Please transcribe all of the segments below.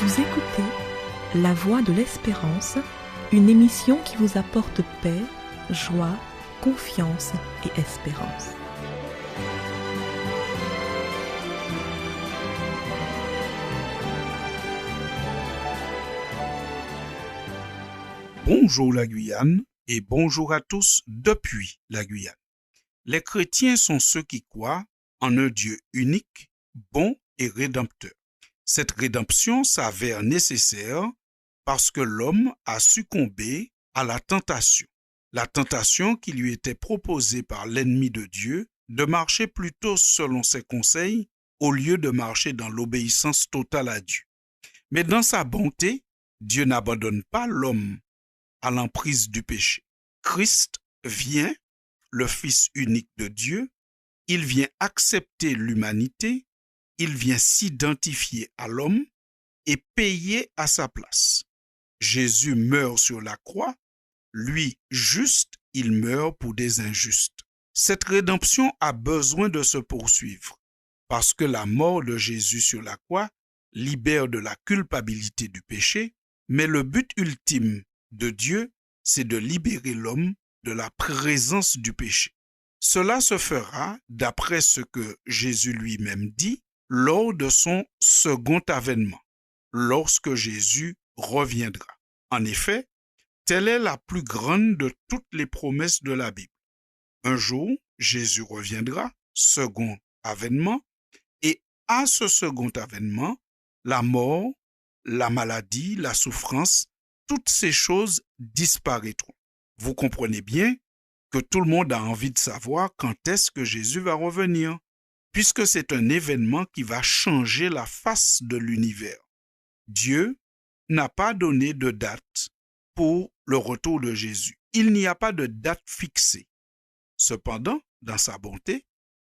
Vous écoutez La Voix de l'Espérance, une émission qui vous apporte paix, joie, confiance et espérance. Bonjour la Guyane et bonjour à tous depuis la Guyane. Les chrétiens sont ceux qui croient en un Dieu unique, bon et rédempteur. Cette rédemption s'avère nécessaire parce que l'homme a succombé à la tentation qui lui était proposée par l'ennemi de Dieu de marcher plutôt selon ses conseils au lieu de marcher dans l'obéissance totale à Dieu. Mais dans sa bonté, Dieu n'abandonne pas l'homme à l'emprise du péché. Christ vient, le Fils unique de Dieu, il vient accepter l'humanité, il vient s'identifier à l'homme et payer à sa place. Jésus meurt sur la croix, lui juste, il meurt pour des injustes. Cette rédemption a besoin de se poursuivre parce que la mort de Jésus sur la croix libère de la culpabilité du péché, mais le but ultime de Dieu, c'est de libérer l'homme de la présence du péché. Cela se fera, d'après ce que Jésus lui-même dit, lors de son second avènement, lorsque Jésus reviendra. En effet, telle est la plus grande de toutes les promesses de la Bible. Un jour, Jésus reviendra, second avènement, et à ce second avènement, la mort, la maladie, la souffrance, toutes ces choses disparaîtront. Vous comprenez bien que tout le monde a envie de savoir quand est-ce que Jésus va revenir, puisque c'est un événement qui va changer la face de l'univers. Dieu n'a pas donné de date pour le retour de Jésus. Il n'y a pas de date fixée. Cependant, dans sa bonté,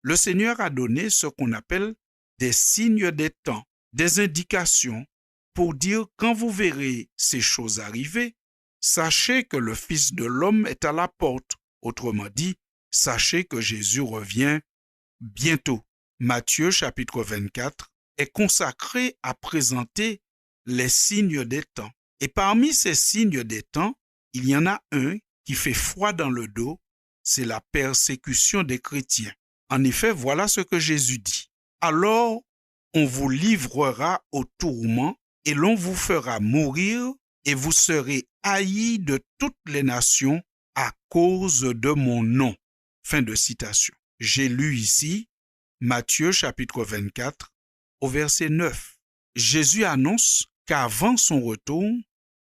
le Seigneur a donné ce qu'on appelle des signes des temps, des indications pour dire quand vous verrez ces choses arriver, sachez que le Fils de l'homme est à la porte. Autrement dit, sachez que Jésus revient bientôt. Matthieu chapitre 24 est consacré à présenter les signes des temps. Et parmi ces signes des temps, il y en a un qui fait froid dans le dos, c'est la persécution des chrétiens. En effet, voilà ce que Jésus dit. Alors, on vous livrera au tourment et l'on vous fera mourir et vous serez haïs de toutes les nations à cause de mon nom. Fin de citation. J'ai lu ici Matthieu chapitre 24 au verset 9. Jésus annonce qu'avant son retour,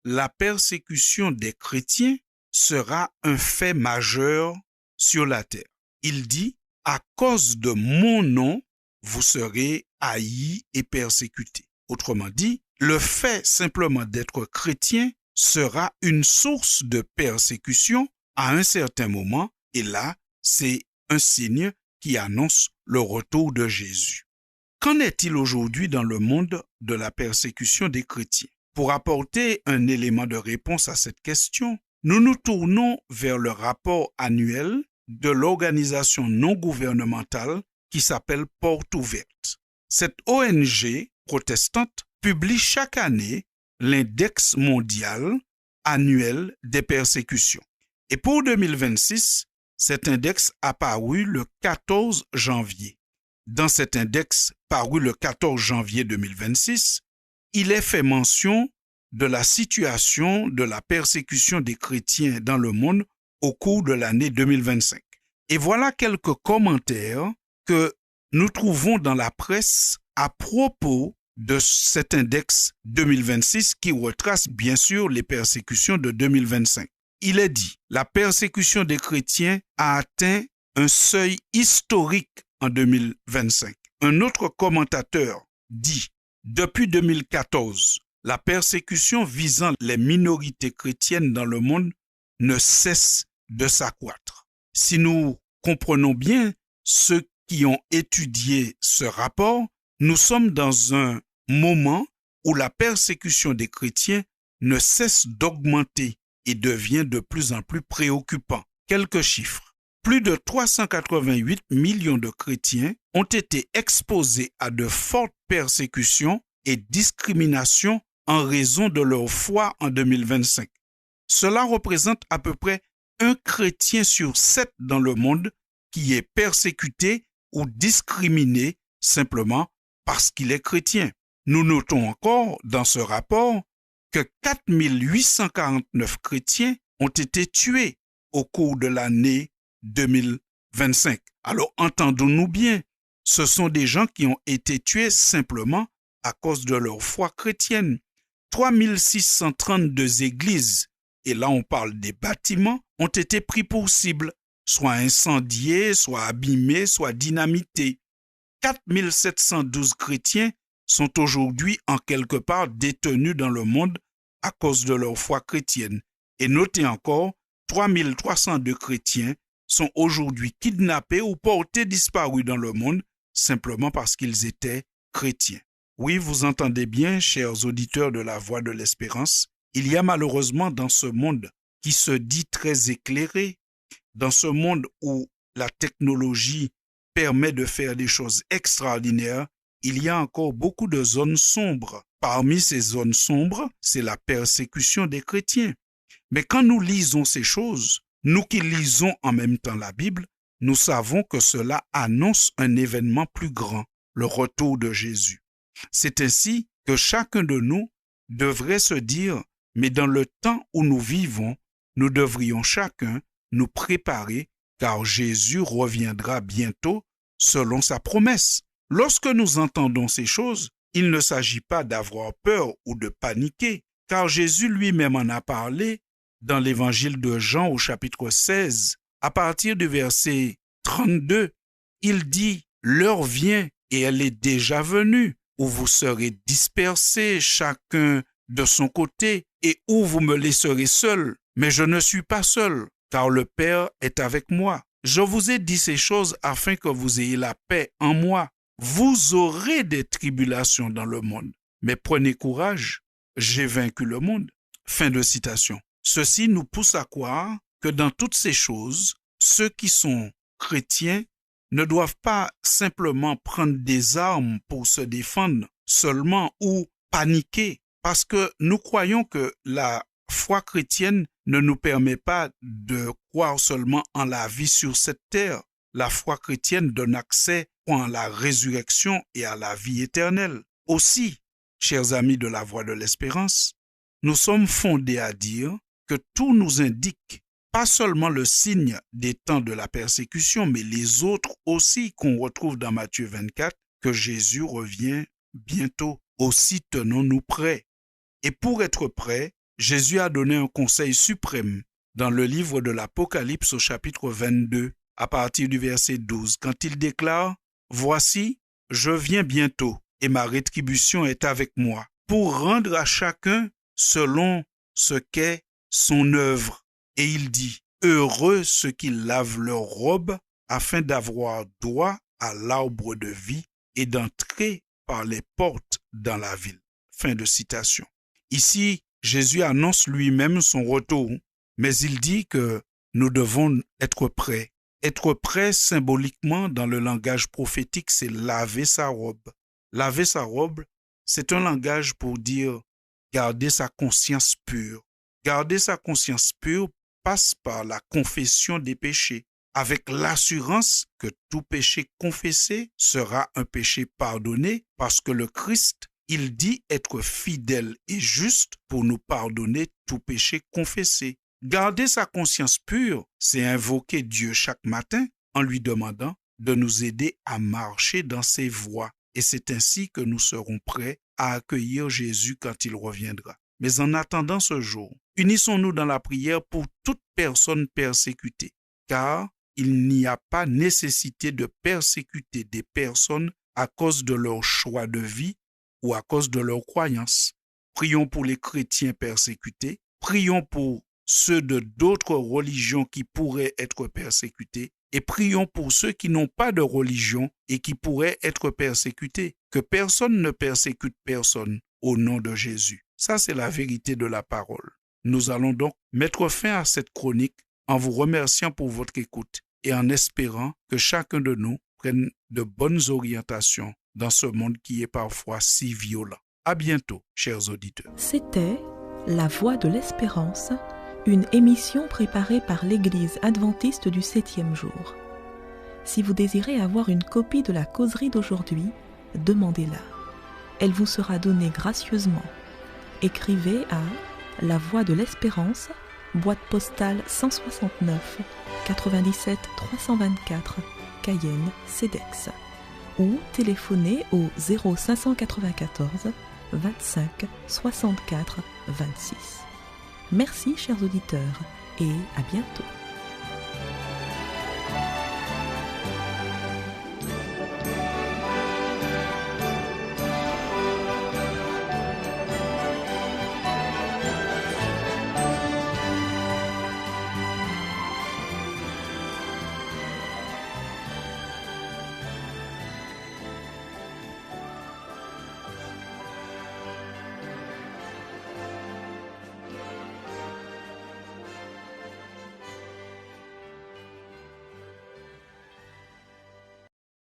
la persécution des chrétiens sera un fait majeur sur la terre. Il dit, à cause de mon nom, vous serez haïs et persécutés. Autrement dit, le fait simplement d'être chrétien sera une source de persécution à un certain moment, et là, c'est un signe qui annonce le retour de Jésus. Qu'en est-il aujourd'hui dans le monde de la persécution des chrétiens? Pour apporter un élément de réponse à cette question, nous nous tournons vers le rapport annuel de l'organisation non gouvernementale qui s'appelle Porte Ouverte. Cette ONG protestante publie chaque année l'index mondial annuel des persécutions. Et pour 2026, cet index a paru le 14 janvier. Dans cet index paru le 14 janvier 2026, il est fait mention de la situation de la persécution des chrétiens dans le monde au cours de l'année 2025. Et voilà quelques commentaires que nous trouvons dans la presse à propos de cet index 2026 qui retrace bien sûr les persécutions de 2025. Il est dit, la persécution des chrétiens a atteint un seuil historique en 2025. Un autre commentateur dit, depuis 2014, la persécution visant les minorités chrétiennes dans le monde ne cesse de s'accroître. Si nous comprenons bien ceux qui ont étudié ce rapport, nous sommes dans un moment où la persécution des chrétiens ne cesse d'augmenter et devient de plus en plus préoccupant. Quelques chiffres. Plus de 388 millions de chrétiens ont été exposés à de fortes persécutions et discrimination en raison de leur foi en 2025. Cela représente à peu près un chrétien sur 7 dans le monde qui est persécuté ou discriminé simplement parce qu'il est chrétien. Nous notons encore dans ce rapport que 4849 chrétiens ont été tués au cours de l'année 2025. Alors entendons-nous bien, ce sont des gens qui ont été tués simplement à cause de leur foi chrétienne. 3632 églises, et là on parle des bâtiments, ont été pris pour cible, soit incendiés, soit abîmés, soit dynamités. 4712 chrétiens sont aujourd'hui en quelque part détenus dans le monde à cause de leur foi chrétienne. Et notez encore, 3302 chrétiens sont aujourd'hui kidnappés ou portés disparus dans le monde simplement parce qu'ils étaient chrétiens. Oui, vous entendez bien, chers auditeurs de la Voix de l'Espérance, il y a malheureusement dans ce monde qui se dit très éclairé, dans ce monde où la technologie permet de faire des choses extraordinaires, il y a encore beaucoup de zones sombres. Parmi ces zones sombres, c'est la persécution des chrétiens. Mais quand nous lisons ces choses, nous qui lisons en même temps la Bible, nous savons que cela annonce un événement plus grand, le retour de Jésus. C'est ainsi que chacun de nous devrait se dire, mais dans le temps où nous vivons, nous devrions chacun nous préparer, car Jésus reviendra bientôt selon sa promesse. Lorsque nous entendons ces choses, il ne s'agit pas d'avoir peur ou de paniquer, car Jésus lui-même en a parlé dans l'évangile de Jean au chapitre 16. À partir du verset 32, il dit « L'heure vient et elle est déjà venue, où vous serez dispersés chacun de son côté et où vous me laisserez seul. Mais je ne suis pas seul, car le Père est avec moi. Je vous ai dit ces choses afin que vous ayez la paix en moi. Vous aurez des tribulations dans le monde, mais prenez courage, j'ai vaincu le monde. » Fin de citation. Ceci nous pousse à croire que dans toutes ces choses, ceux qui sont chrétiens ne doivent pas simplement prendre des armes pour se défendre seulement ou paniquer, parce que nous croyons que la foi chrétienne ne nous permet pas de croire seulement en la vie sur cette terre. La foi chrétienne donne accès à la résurrection et à la vie éternelle. Aussi, chers amis de la Voix de l'Espérance, nous sommes fondés à dire que tout nous indique pas seulement le signe des temps de la persécution, mais les autres aussi qu'on retrouve dans Matthieu 24, que Jésus revient bientôt. Aussi tenons-nous prêts. Et pour être prêts, Jésus a donné un conseil suprême dans le livre de l'Apocalypse au chapitre 22, à partir du verset 12, quand il déclare « Voici, je viens bientôt, et ma rétribution est avec moi, pour rendre à chacun selon ce qu'est son œuvre. » Et il dit « Heureux ceux qui lavent leurs robes, afin d'avoir droit à l'arbre de vie et d'entrer par les portes dans la ville. » Fin de citation. Ici, Jésus annonce lui-même son retour, mais il dit que nous devons être prêts. Être prêt symboliquement dans le langage prophétique, c'est laver sa robe. Laver sa robe, c'est un langage pour dire garder sa conscience pure. Garder sa conscience pure passe par la confession des péchés, avec l'assurance que tout péché confessé sera un péché pardonné, parce que le Christ, il dit être fidèle et juste pour nous pardonner tout péché confessé. Garder sa conscience pure, c'est invoquer Dieu chaque matin en lui demandant de nous aider à marcher dans ses voies. Et c'est ainsi que nous serons prêts à accueillir Jésus quand il reviendra. Mais en attendant ce jour, unissons-nous dans la prière pour toute personne persécutée, car il n'y a pas nécessité de persécuter des personnes à cause de leur choix de vie ou à cause de leurs croyances. Prions pour les chrétiens persécutés, prions pour ceux de d'autres religions qui pourraient être persécutés, et prions pour ceux qui n'ont pas de religion et qui pourraient être persécutés. Que personne ne persécute personne au nom de Jésus. Ça, c'est la vérité de la parole. Nous allons donc mettre fin à cette chronique en vous remerciant pour votre écoute et en espérant que chacun de nous prenne de bonnes orientations dans ce monde qui est parfois si violent. À bientôt, chers auditeurs. C'était La Voix de l'Espérance, une émission préparée par l'Église adventiste du 7e jour. Si vous désirez avoir une copie de la causerie d'aujourd'hui, demandez-la. Elle vous sera donnée gracieusement. Écrivez à La Voix de l'Espérance, boîte postale 169 97 324, Cayenne, CEDEX, ou téléphonez au 0594 25 64 26. Merci chers auditeurs et à bientôt.